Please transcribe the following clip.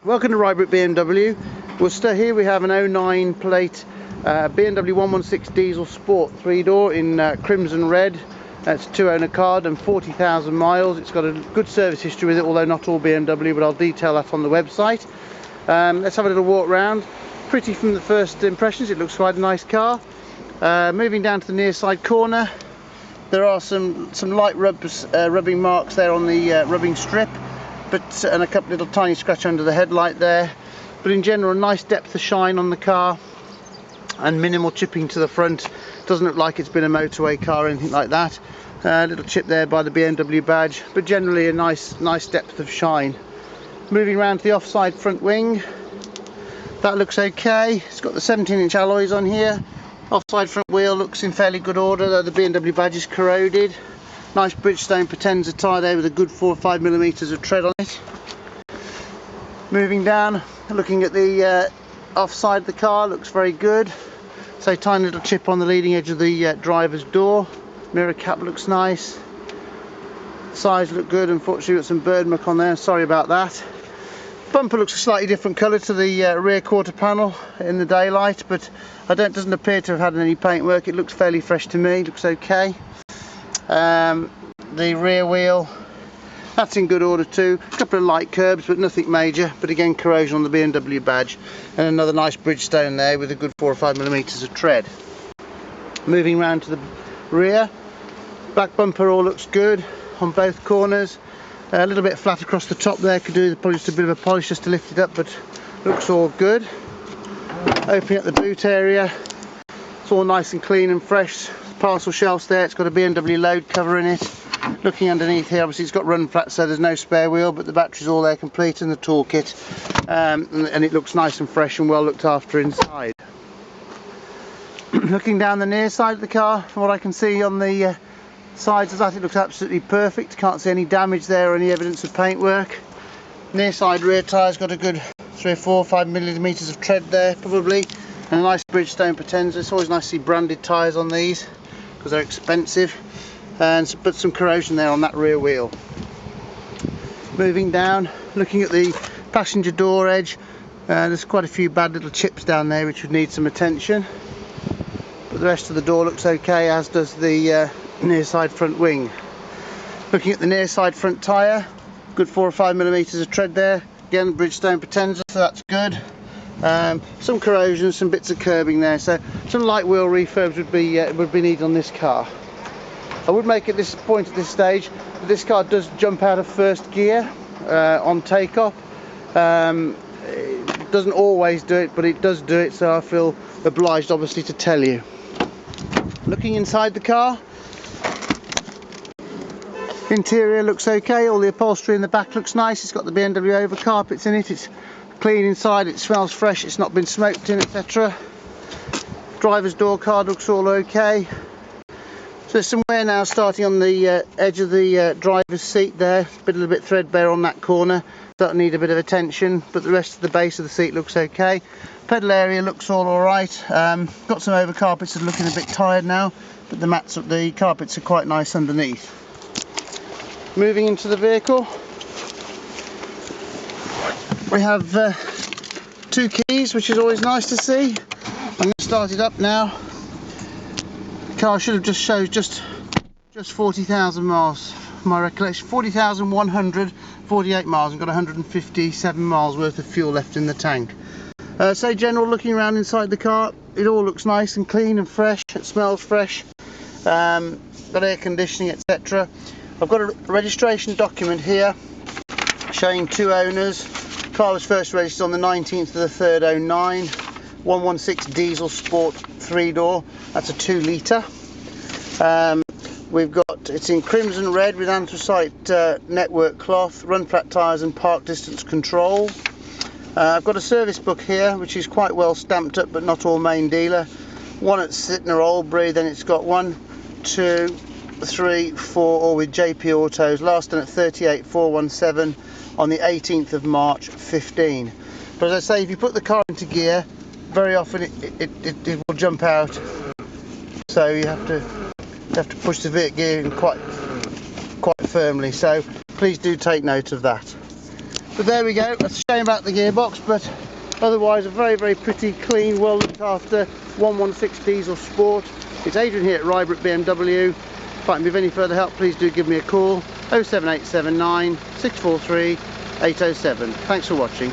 Welcome to Rybrook BMW. Worcester. Here we have an 09 plate BMW 116 diesel sport 3-door in crimson red. It's a 2-owner card and 40,000 miles. It's got a good service history with it, although not all BMW, but I'll detail that on the website. Let's have a little walk round. Pretty from the first impressions, it looks quite a nice car. Moving down to the near side corner, there are some light rubbing marks there on the rubbing strip, and a couple little tiny scratch under the headlight there. But in general, a nice depth of shine on the car and minimal chipping to the front. Doesn't look like it's been a motorway car or anything like that. Little chip there by the BMW badge, but generally a nice depth of shine. Moving around to the offside front wing, that looks okay. It's got the 17-inch alloys on here. Offside front wheel looks in fairly good order, though the BMW badge is corroded. Nice Bridgestone Potenza tyre there with a good 4 or 5 millimeters of tread on it. Moving down, looking at the offside of the car, looks very good. So tiny little chip on the leading edge of the driver's door. Mirror cap looks nice. Sides look good. Unfortunately, got some bird muck on there. Sorry about that. Bumper looks a slightly different colour to the rear quarter panel in the daylight, but doesn't appear to have had any paint work. It looks fairly fresh to me. Looks okay. The rear wheel, that's in good order too. A couple of light curbs, but nothing major. But again, corrosion on the BMW badge, and another nice Bridgestone there with a good 4 or 5 millimeters of tread. Moving round to the rear, back bumper all looks good on both corners. A little bit flat across the top there, could do probably just a bit of a polish just to lift it up, but looks all good. Opening up the boot area, it's all nice and clean and fresh. Parcel shelves there, it's got a BMW load cover in it. Looking underneath here, obviously it's got run flat, so there's no spare wheel, but the battery's all there complete and the toolkit, and it looks nice and fresh and well looked after inside. Looking down the near side of the car, from what I can see on the sides of that, it looks absolutely perfect. Can't see any damage there or any evidence of paintwork. Near side rear tyre's got a good 3 or 4 or 5 millimeters of tread there probably, and a nice Bridgestone Potenza. It's always nice to see branded tyres on these because they're expensive, but some corrosion there on that rear wheel. Moving down, looking at the passenger door edge, there's quite a few bad little chips down there which would need some attention, but the rest of the door looks okay, as does the near side front wing. Looking at the near side front tyre, good 4 or 5 millimeters of tread there. Again, Bridgestone Potenza, so that's good. Some corrosion, some bits of curbing there, so some light wheel refurbs would be needed on this car. I would make at this point at this stage that this car does jump out of first gear on takeoff. It doesn't always do it, but it does do it, so I feel obliged obviously to tell you. Looking inside the car, interior looks okay. All the upholstery in the back looks nice. It's got the BMW over carpets in it. It's clean inside. It smells fresh. It's not been smoked in, etc. Driver's door card looks all okay. So there's some wear now starting on the edge of the driver's seat there. A little bit threadbare on that corner. That'll need a bit of attention, but the rest of the base of the seat looks okay. Pedal area looks all alright. Got some over carpets that are looking a bit tired now, but the carpets are quite nice underneath. Moving into the vehicle, we have 2 keys, which is always nice to see. I'm going to start it up now. The car should have just showed just 40,000 miles, from my recollection. 40,148 miles, and got 157 miles worth of fuel left in the tank. So general looking around inside the car, it all looks nice and clean and fresh. It smells fresh. Got air conditioning, etc. I've got a registration document here showing 2 owners. The car was first registered on the 19th of the 3rd 09. 116 diesel sport 3-door. That's a 2 litre. It's in crimson red with anthracite network cloth, run flat tyres and park distance control. I've got a service book here which is quite well stamped up, but not all main dealer. One at Sytner Oldbury, then it's got 1, 2, 3, 4 all with JP Autos, last done at 38417 on the 18th of March 15. But as I say, if you put the car into gear, very often it will jump out, so you have to push the gear in quite firmly, so please do take note of that. But there we go. That's a shame about the gearbox, but otherwise a very, very pretty, clean, well looked after 116 diesel sport. It's Adrian here at Rybrook BMW. If I can be of any further help, please do give me a call. 07879 643 807. Thanks for watching.